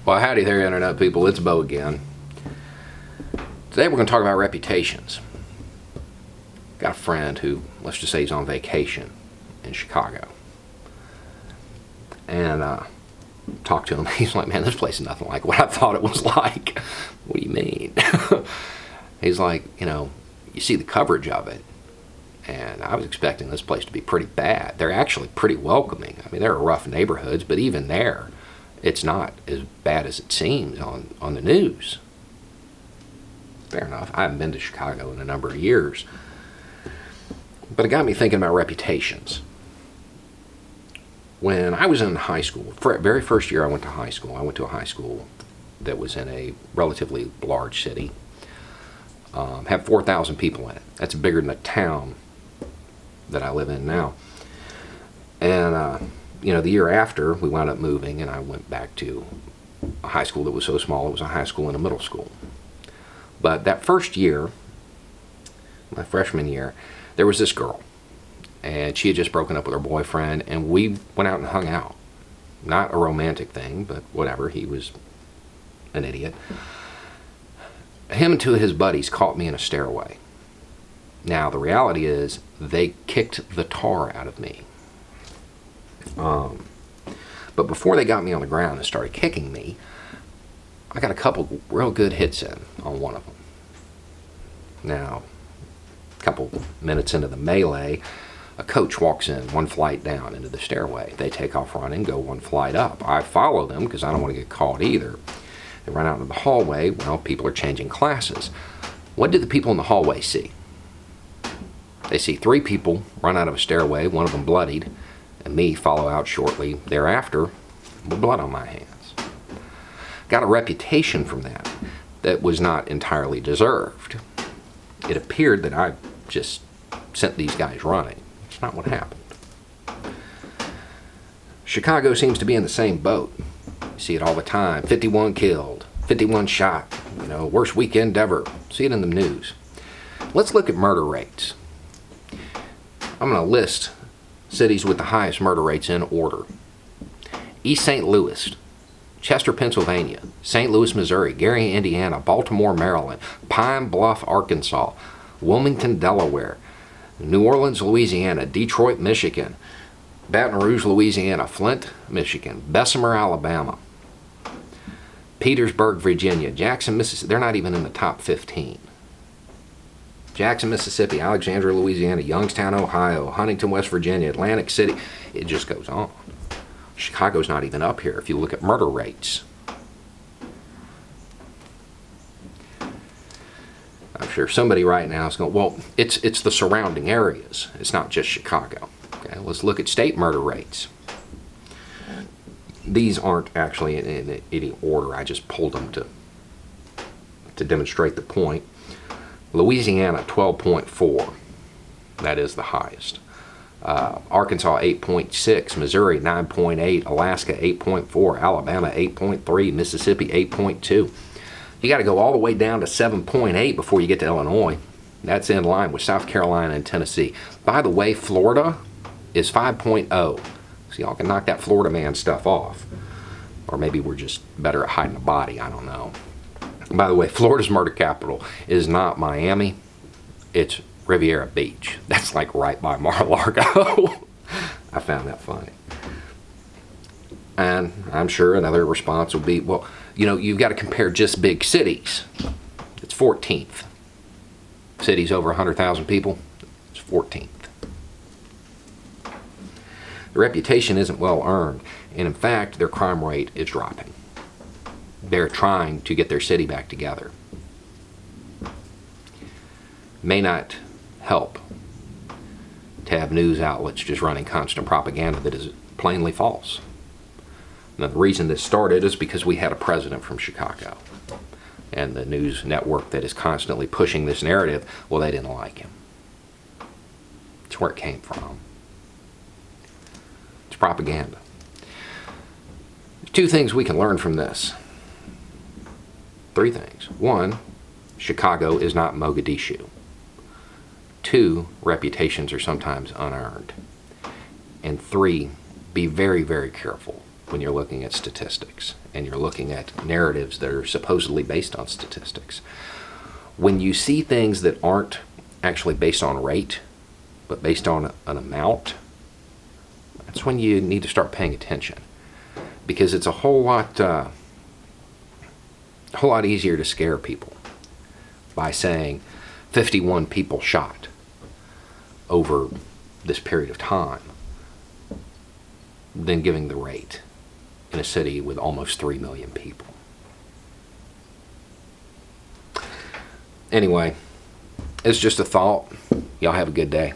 Well, howdy there, Internet people. It's Bo again. Today we're going to talk about reputations. Got a friend who, let's just say he's on vacation in Chicago. And talked to him. He's like, man, this place is nothing like what I thought it was like. What do you mean? He's like, you see the coverage of it. And I was expecting this place to be pretty bad. They're actually pretty welcoming. I mean, there are rough neighborhoods, but even there, it's not as bad as it seems on the news. Fair enough. I haven't been to Chicago in a number of years. But it got me thinking about reputations. When I was in high school, very first year I went to high school, I went to a high school that was in a relatively large city. Had 4,000 people in it. That's bigger than the town that I live in now. And, the year after, we wound up moving, and I went back to a high school that was so small, it was a high school and a middle school. But that first year, my freshman year, there was this girl, and she had just broken up with her boyfriend, and we went out and hung out. Not a romantic thing, but whatever, he was an idiot. Him and two of his buddies caught me in a stairway. Now, the reality is, they kicked the tar out of me. But before they got me on the ground and started kicking me, I got a couple real good hits in on one of them. Now, a couple minutes into the melee, a coach walks in one flight down into the stairway. They take off running, go one flight up. I follow them because I don't want to get caught either. They run out into the hallway. Well, people are changing classes. What did the people in the hallway see? They see three people run out of a stairway, one of them bloodied, and me follow out shortly thereafter with blood on my hands. Got a reputation from that was not entirely deserved. It appeared that I just sent these guys running. It's not what happened. Chicago seems to be in the same boat. You see it all the time. 51 killed, 51 shot, worst weekend ever. See it in the news. Let's look at murder rates. I'm going to list cities with the highest murder rates in order. East St. Louis, Chester, Pennsylvania, St. Louis, Missouri, Gary, Indiana, Baltimore, Maryland, Pine Bluff, Arkansas, Wilmington, Delaware, New Orleans, Louisiana, Detroit, Michigan, Baton Rouge, Louisiana, Flint, Michigan, Bessemer, Alabama, Petersburg, Virginia, Jackson, Mississippi. They're not even in the top 15. Jackson, Mississippi, Alexandria, Louisiana, Youngstown, Ohio, Huntington, West Virginia, Atlantic City. It just goes on. Chicago's not even up here if you look at murder rates. I'm sure somebody right now is going, well, it's the surrounding areas. It's not just Chicago. Okay, let's look at state murder rates. These aren't actually in any order. I just pulled them to demonstrate the point. Louisiana, 12.4. That is the highest. Arkansas, 8.6. Missouri, 9.8. Alaska, 8.4. Alabama, 8.3. Mississippi, 8.2. You got to go all the way down to 7.8 before you get to Illinois. That's in line with South Carolina and Tennessee. By the way, Florida is 5.0. So y'all can knock that Florida man stuff off. Or maybe we're just better at hiding the body. I don't know. By the way, Florida's murder capital is not Miami. It's Riviera Beach. That's like right by Mar-a-Lago. I found that funny. And I'm sure another response would be, well, you've got to compare just big cities. It's 14th. Cities over 100,000 people, it's 14th. The reputation isn't well earned, and in fact, their crime rate is dropping. They're trying to get their city back together. May not help to have news outlets just running constant propaganda that is plainly false. Now, the reason this started is because we had a president from Chicago. And the news network that is constantly pushing this narrative, well, they didn't like him. It's where it came from. It's propaganda. There's two things we can learn from this. Three things. One, Chicago is not Mogadishu. Two, reputations are sometimes unearned. And three, be very, very careful when you're looking at statistics and you're looking at narratives that are supposedly based on statistics. When you see things that aren't actually based on rate, but based on an amount, that's when you need to start paying attention, because it's a whole lot easier to scare people by saying 51 people shot over this period of time than giving the rate in a city with almost 3 million people. Anyway, it's just a thought. Y'all have a good day.